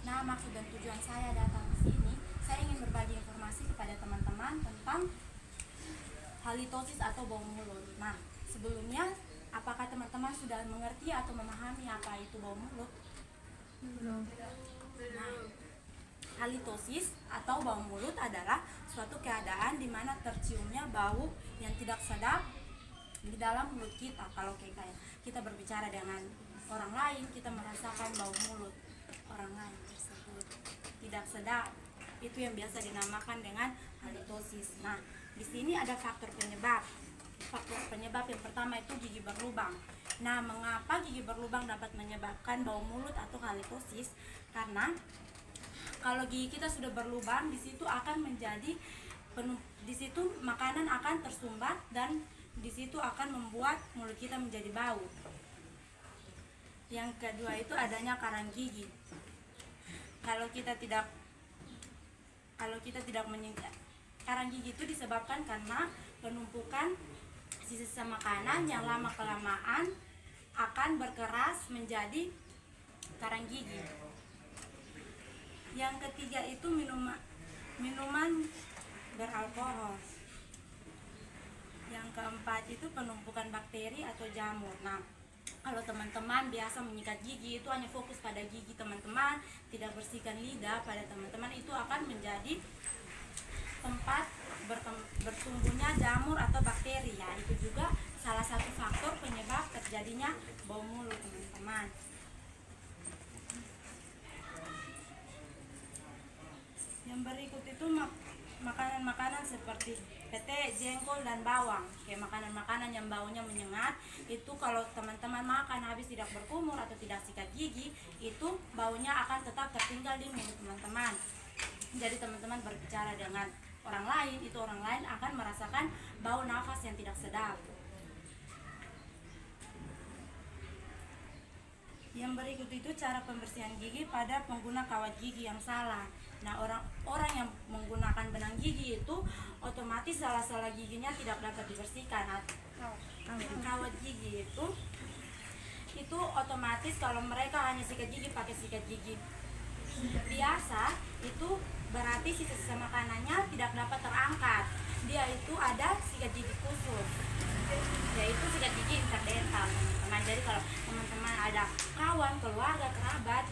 Nah, maksud dan tujuan saya datang ke sini, saya ingin berbagi informasi kepada teman-teman tentang halitosis atau bau mulut. Nah, sebelumnya, apakah teman-teman sudah mengerti atau memahami apa itu bau mulut? Belum. Nah, halitosis atau bau mulut adalah suatu keadaan di mana terciumnya bau yang tidak sedap di dalam mulut kita. Kalau kayak kita berbicara dengan orang lain, kita merasakan bau mulut orang lain tersebut tidak sedap. Itu yang biasa dinamakan dengan halitosis. Nah, di sini ada faktor penyebab. Faktor penyebab yang pertama itu gigi berlubang. Nah, mengapa gigi berlubang dapat menyebabkan bau mulut atau halitosis? Karena kalau gigi kita sudah berlubang, di situ akan menjadi di situ makanan akan tersumbat dan di situ akan membuat mulut kita menjadi bau. Yang kedua itu adanya karang gigi. Kalau kita tidak menyingkat karang gigi itu disebabkan karena penumpukan sisa makanan yang lama kelamaan akan berkeras menjadi karang gigi. Yang ketiga itu minuman beralkohol. Yang keempat itu penumpukan bakteri atau jamur. Nah, kalau teman-teman biasa menyikat gigi itu hanya fokus pada gigi teman-teman, tidak bersihkan lidah pada teman-teman, itu akan menjadi tempat bertumbuhnya jamur atau bakteri ya. Itu juga salah satu faktor penyebab terjadinya bau mulut teman-teman. Yang berikut itu makanan-makanan seperti pete, jengkol, dan bawang. Kayak makanan-makanan yang baunya menyengat, itu kalau teman-teman makan habis tidak berkumur atau tidak sikat gigi, itu baunya akan tetap tertinggal di mulut teman-teman. Jadi teman-teman berbicara dengan orang lain, itu orang lain akan merasakan bau nafas yang tidak sedap. Yang berikut itu cara pembersihan gigi pada pengguna kawat gigi yang salah. Nah, orang yang menggunakan benang gigi itu otomatis salah-salah giginya tidak dapat dibersihkan. Kawat gigi itu otomatis kalau mereka hanya sikat gigi pakai sikat gigi biasa, itu berarti sisa-sisa makanannya tidak dapat terangkat. Dia itu ada sikat gigi khusus, yaitu sikat gigi interdental teman-teman. Jadi kalau teman-teman ada kawan, keluarga, kerabat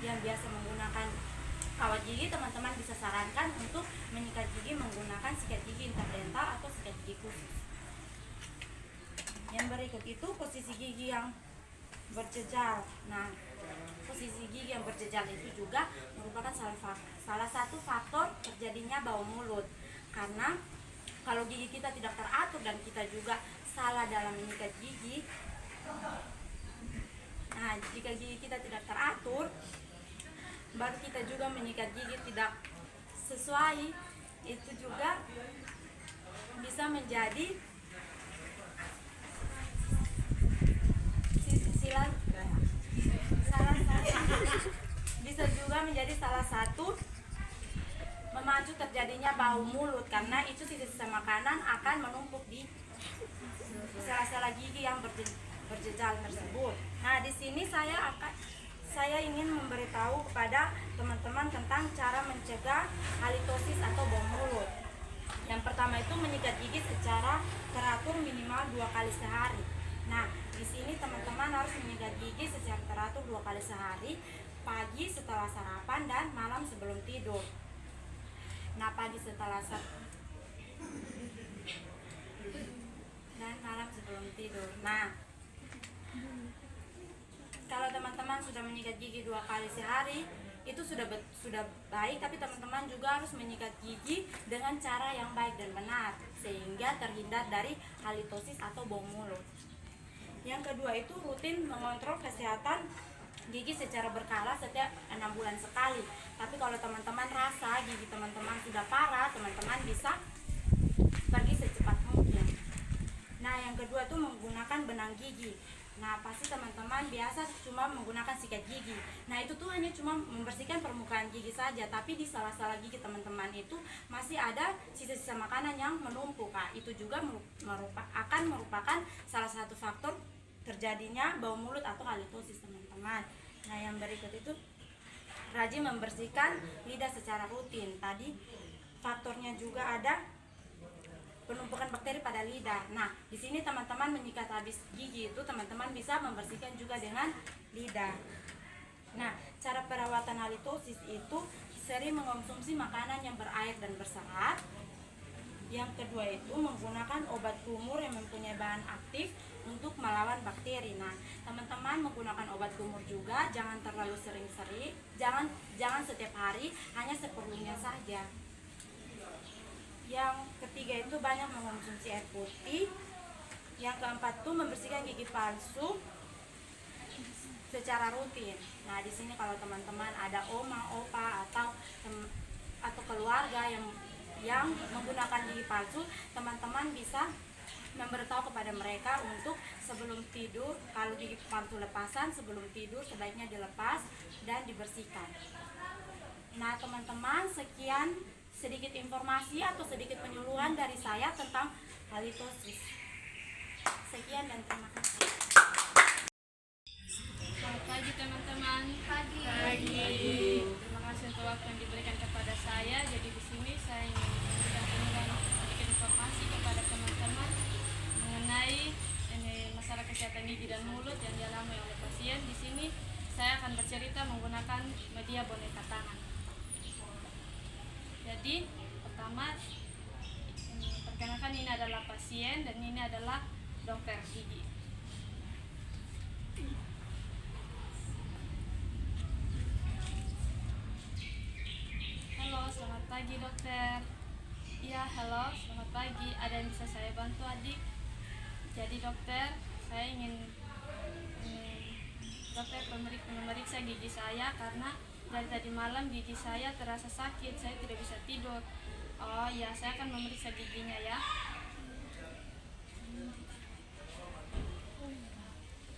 yang biasa menggunakan kawat gigi, teman-teman bisa sarankan untuk menyikat gigi menggunakan sikat gigi interdental atau sikat gigi khusus. Yang berikut itu posisi gigi yang berjejal. Nah, posisi gigi yang berjejal itu juga merupakan salah satu faktor terjadinya bau mulut. Karena kalau gigi kita tidak teratur dan kita juga salah dalam menyikat gigi, nah jika gigi kita tidak teratur, baru kita juga menyikat gigi tidak sesuai, itu juga bisa menjadi salah satu memacu terjadinya bau mulut, karena itu sisa-sisa makanan akan menumpuk di sela-sela gigi yang berjejal tersebut. Nah, di sini saya ingin memberitahu kepada teman-teman tentang cara mencegah halitosis atau bau mulut. Yang pertama itu menyikat gigi secara teratur minimal 2 kali sehari. Nah, di sini teman-teman harus menyikat gigi secara teratur 2 kali sehari, pagi setelah sarapan dan malam sebelum tidur. Nah, pagi setelah dan malam sebelum tidur. Nah, kalau teman-teman sudah menyikat gigi 2 kali sehari, itu sudah baik, tapi teman-teman juga harus menyikat gigi dengan cara yang baik dan benar sehingga terhindar dari halitosis atau bau mulut. Yang kedua itu rutin mengontrol kesehatan gigi secara berkala setiap 6 bulan sekali. Tapi kalau teman-teman rasa gigi teman-teman sudah parah, teman-teman bisa pergi secepat mungkin. Nah, yang kedua itu menggunakan benang gigi. Nah, pasti teman-teman biasa cuma menggunakan sikat gigi. Nah, itu tuh hanya cuma membersihkan permukaan gigi saja, tapi di salah-salah gigi teman-teman itu masih ada sisa-sisa makanan yang menumpuk. Nah, itu juga akan merupakan salah satu faktor terjadinya bau mulut atau halitosis teman-teman. Nah, yang berikut itu rajin membersihkan lidah secara rutin. Tadi faktornya juga ada penumpukan bakteri pada lidah. Nah, di sini teman-teman menyikat habis gigi itu teman-teman bisa membersihkan juga dengan lidah. Nah, cara perawatan halitosis itu sering mengonsumsi makanan yang berair dan berserat. Yang kedua itu menggunakan obat kumur yang mempunyai bahan aktif untuk melawan bakteri. Nah, teman-teman menggunakan obat kumur juga jangan terlalu sering-sering, jangan setiap hari, hanya seperlunya saja. Yang ketiga itu banyak mengonsumsi air putih. Yang keempat itu membersihkan gigi palsu secara rutin. Nah, di sini kalau teman-teman ada oma, opa atau keluarga yang menggunakan gigi palsu, teman-teman bisa memberitahu kepada mereka untuk sebelum tidur, kalau gigi palsu lepasan sebelum tidur sebaiknya dilepas dan dibersihkan. Nah, teman-teman, sekian sedikit informasi atau sedikit penyuluhan dari saya tentang halitosis. Sekian dan terima kasih. Selamat pagi teman-teman. Pagi. Terima kasih untuk waktu yang diberikan kepada saya. Jadi di sini saya ingin memberikan sedikit informasi kepada teman-teman mengenai masalah kesehatan gigi dan mulut yang dialami oleh pasien. Di sini saya akan bercerita menggunakan media boneka tangan. Jadi pertama, perkenalkan ini adalah pasien dan ini adalah dokter gigi. Halo, selamat pagi dokter. Iya, halo, selamat pagi. Ada yang bisa saya bantu adik? Jadi dokter, saya ingin dokter memeriksa gigi saya karena dari tadi malam gigi saya terasa sakit, saya tidak bisa tidur. Oh ya, saya akan memeriksa giginya ya.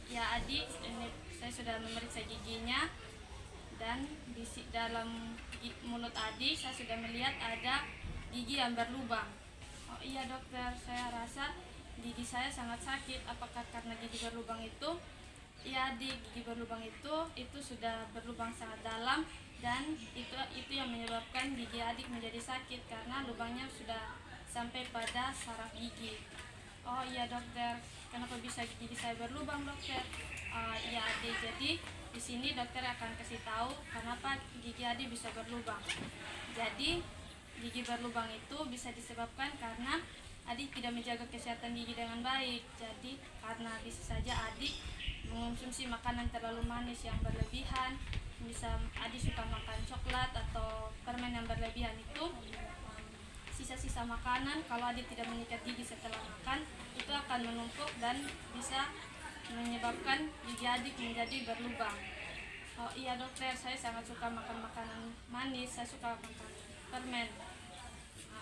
Ya adik, ini saya sudah memeriksa giginya dan di dalam mulut adik saya sudah melihat ada gigi yang berlubang. Oh iya dokter, saya rasa gigi saya sangat sakit. Apakah karena gigi berlubang itu? Ya adik, gigi berlubang itu sudah berlubang sangat dalam dan itu yang menyebabkan gigi adik menjadi sakit karena lubangnya sudah sampai pada saraf gigi. Oh iya dokter, kenapa bisa gigi saya berlubang dokter? Iya adik, jadi di sini dokter akan kasih tahu kenapa gigi adik bisa berlubang. Jadi gigi berlubang itu bisa disebabkan karena adik tidak menjaga kesehatan gigi dengan baik. Jadi karena bisa saja adik mengonsumsi makanan terlalu manis yang berlebihan, bisa adik suka makan coklat atau permen yang berlebihan itu, sisa-sisa makanan kalau adik tidak menyikat gigi setelah makan itu akan menumpuk dan bisa menyebabkan gigi adik menjadi berlubang. Oh iya dokter, saya sangat suka makan makanan manis, saya suka makan permen.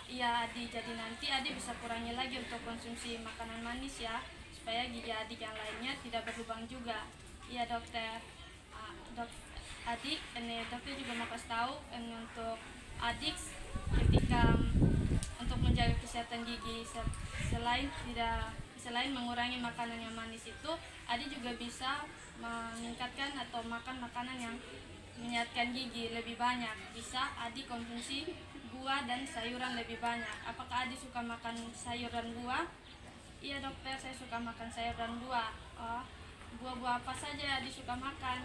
Iya adik, jadi nanti adik bisa kurangi lagi untuk konsumsi makanan manis ya, supaya gigi adik yang lainnya tidak berlubang juga. Iya dokter. Adik, ini dokter juga mau kasih tahu untuk adik ketika untuk menjaga kesehatan gigi selain mengurangi makanan yang manis itu, adik juga bisa meningkatkan atau makan makanan yang menyehatkan gigi lebih banyak. Bisa adik konsumsi buah dan sayuran lebih banyak. Apakah adik suka makan sayur dan buah? Iya dokter, saya suka makan sayur dan buah. Oh, buah-buah apa saja adik suka makan?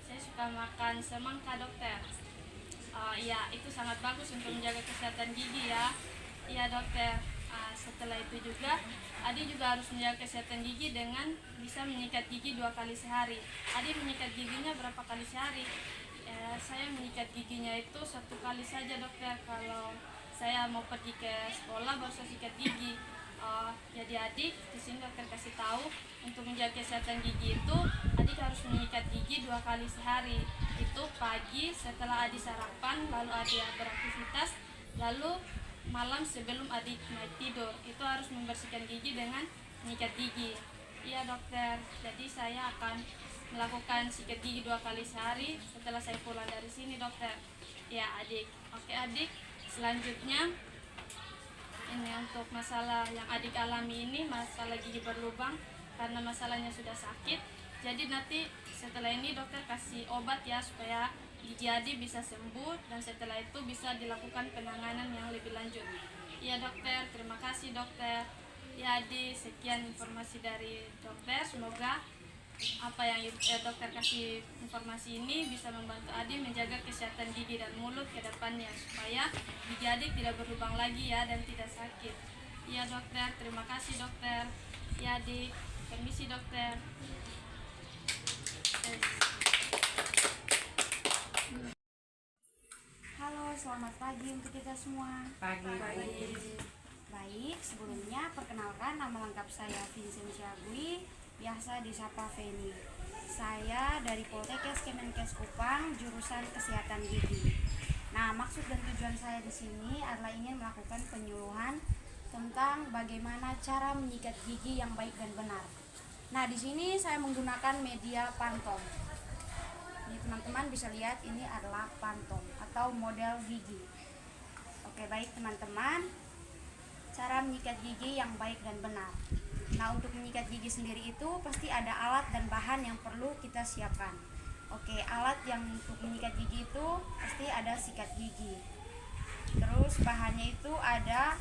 Saya suka makan semangka dokter. Iya, itu sangat bagus untuk menjaga kesehatan gigi ya. Iya dokter. Setelah itu juga adik juga harus menjaga kesehatan gigi dengan bisa menyikat gigi 2 kali sehari. Adik menyikat giginya berapa kali sehari? Saya menyikat giginya itu 1 kali saja dokter. Kalau saya mau pergi ke sekolah baru saya sikat gigi. Jadi adik di sini dokter kasih tahu untuk menjaga kesehatan gigi itu adik harus menyikat gigi 2 kali sehari. Itu pagi setelah adik sarapan, lalu adik beraktivitas, lalu malam sebelum adik naik tidur. Itu harus membersihkan gigi dengan menyikat gigi. Iya dokter, jadi saya akan melakukan sikat gigi 2 kali sehari setelah saya pulang dari sini dokter. Ya adik. Oke adik, selanjutnya ini untuk masalah yang adik alami ini, masalah gigi berlubang karena masalahnya sudah sakit. Jadi nanti setelah ini dokter kasih obat ya supaya gigi Adi bisa sembuh dan setelah itu bisa dilakukan penanganan yang lebih lanjut. Ya dokter, terima kasih dokter. Ya Adi, sekian informasi dari dokter. Semoga apa yang dokter kasih informasi ini bisa membantu Adi menjaga kesehatan gigi dan mulut ke depannya supaya gigi Adi tidak berlubang lagi ya dan tidak sakit. Ya dokter, terima kasih dokter. Ya Adi, permisi dokter. Halo, selamat pagi untuk kita semua. Pagi. Baik, sebelumnya perkenalkan nama lengkap saya Vincentia Gui, biasa disapa Feni. Saya dari Poltekkes Kemenkes Kupang, jurusan Kesehatan Gigi. Nah, maksud dan tujuan saya di sini adalah ingin melakukan penyuluhan tentang bagaimana cara menyikat gigi yang baik dan benar. Nah, di sini saya menggunakan media Pantong. Ini teman-teman bisa lihat, ini adalah Pantong atau model gigi. Oke, baik teman-teman, cara menyikat gigi yang baik dan benar. Nah, untuk menyikat gigi sendiri itu pasti ada alat dan bahan yang perlu kita siapkan. Oke, alat yang untuk menyikat gigi itu pasti ada sikat gigi. Terus bahannya itu ada,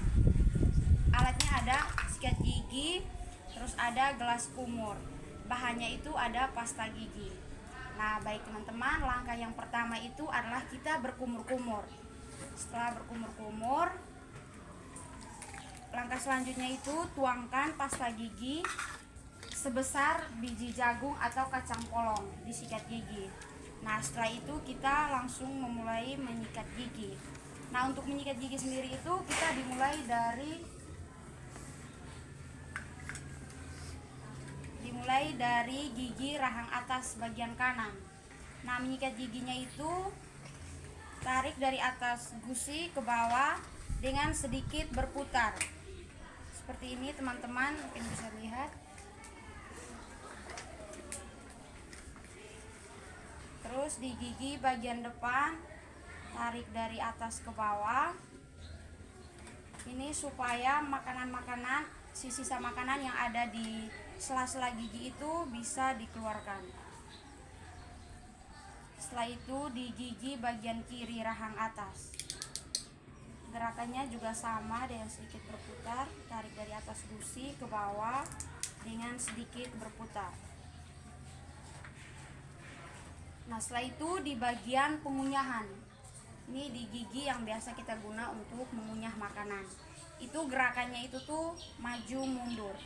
alatnya ada sikat gigi, terus ada gelas kumur. Bahannya itu ada pasta gigi. Nah, baik teman-teman, langkah yang pertama itu adalah kita berkumur-kumur. Setelah berkumur-kumur, langkah selanjutnya itu tuangkan pasta gigi sebesar biji jagung atau kacang polong di sikat gigi. Nah, setelah itu kita langsung memulai menyikat gigi. Nah, untuk menyikat gigi sendiri itu kita dimulai dari gigi rahang atas bagian kanan. Nah, menyikat giginya itu tarik dari atas gusi ke bawah dengan sedikit berputar. Seperti ini teman-teman, mungkin bisa lihat. Terus di gigi bagian depan tarik dari atas ke bawah. Ini supaya makanan-makanan, sisa makanan yang ada di sela-sela gigi itu bisa dikeluarkan. Setelah itu di gigi bagian kiri rahang atas. Gerakannya juga sama dengan sedikit berputar, tarik dari atas gusi ke bawah dengan sedikit berputar. Nah, setelah itu di bagian pengunyahan. Ini di gigi yang biasa kita guna untuk mengunyah makanan. Itu gerakannya itu tuh maju mundur.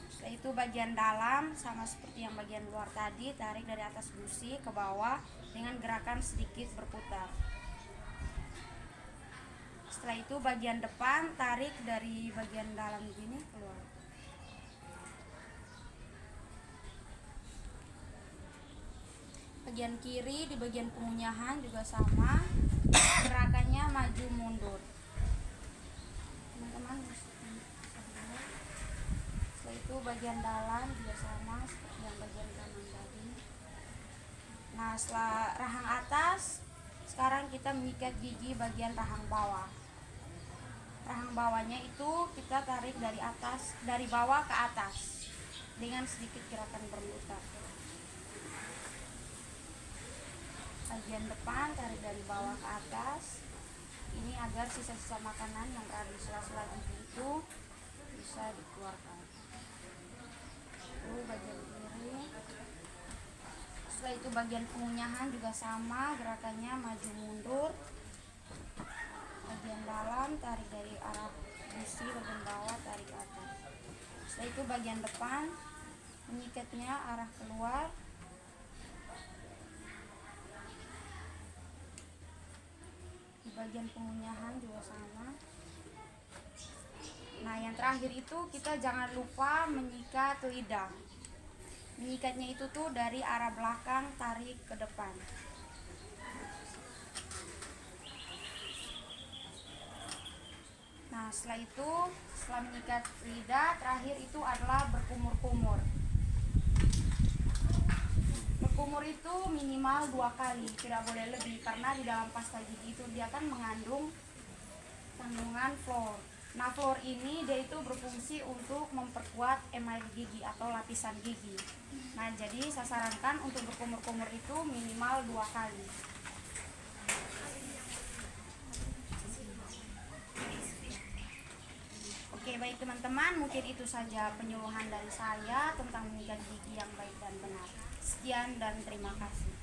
Setelah itu bagian dalam sama seperti yang bagian luar tadi, tarik dari atas gusi ke bawah dengan gerakan sedikit berputar. Setelah itu bagian depan tarik dari bagian dalam gini keluar. Bagian kiri di bagian pengunyahan juga sama, gerakannya maju mundur. Teman-teman, setelah itu bagian dalam juga sama seperti yang bagian kanan tadi. Nah, setelah rahang atas, sekarang kita menyikat gigi bagian rahang bawah. Rahang bawahnya itu kita tarik dari atas, dari bawah ke atas dengan sedikit gerakan berputar. Bagian depan tarik dari bawah ke atas. Ini agar sisa-sisa makanan yang ada di sela-sela gigi itu bisa dikeluarkan. Lalu bagian kiri. Setelah itu bagian pengunyahan juga sama, gerakannya maju mundur. Bagian dalam tarik dari arah gusi, bagian bawah tarik ke atas. Setelah itu bagian depan menyikatnya arah keluar. Di bagian pengunyahan juga sama. Nah, yang terakhir itu kita jangan lupa menyikat lidah. Menyikatnya itu tuh dari arah belakang tarik ke depan. Nah, setelah itu, setelah menyikat lidah, terakhir itu adalah berkumur-kumur. Berkumur itu minimal 2 kali, tidak boleh lebih, karena di dalam pasta gigi itu dia kan mengandung kandungan fluor. Nah, fluor ini dia itu berfungsi untuk memperkuat email gigi atau lapisan gigi. Nah, jadi saya sarankan untuk berkumur-kumur itu minimal 2 kali. Oke, baik teman-teman, mungkin itu saja penyuluhan dari saya tentang menyikat gigi yang baik dan benar. Sekian dan terima kasih.